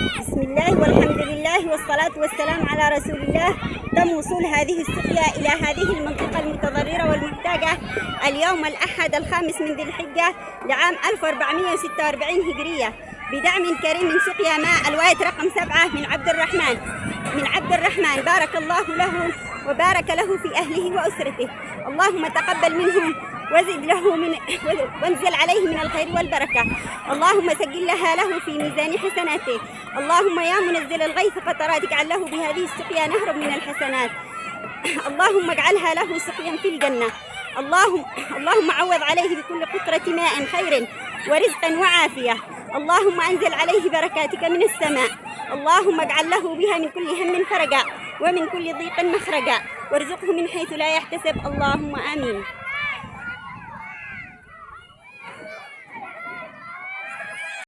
بسم الله والحمد لله والصلاة والسلام على رسول الله. تم وصول هذه السقيا إلى هذه المنطقة المتضررة والمحتاجة اليوم الأحد الخامس من ذي الحجة لعام 1446 هجرية بدعم كريم من سقيا ماء الواية رقم 7 من عبد الرحمن بارك الله له وبارك له في أهله وأسرته. اللهم تقبل منهم وانزل عليه من الخير والبركة. اللهم سجل له في ميزان حسناته. اللهم يا منزل الغيث قطرات اجعل له بهذه السقيا نهرا من الحسنات. اللهم اجعلها له سقيا في الجنة. اللهم عوض عليه بكل قطرة ماء خير ورزقا وعافية. اللهم أنزل عليه بركاتك من السماء. اللهم اجعل له بها من كل هم فرجا ومن كل ضيق مخرجا وارزقه من حيث لا يحتسب. اللهم آمين.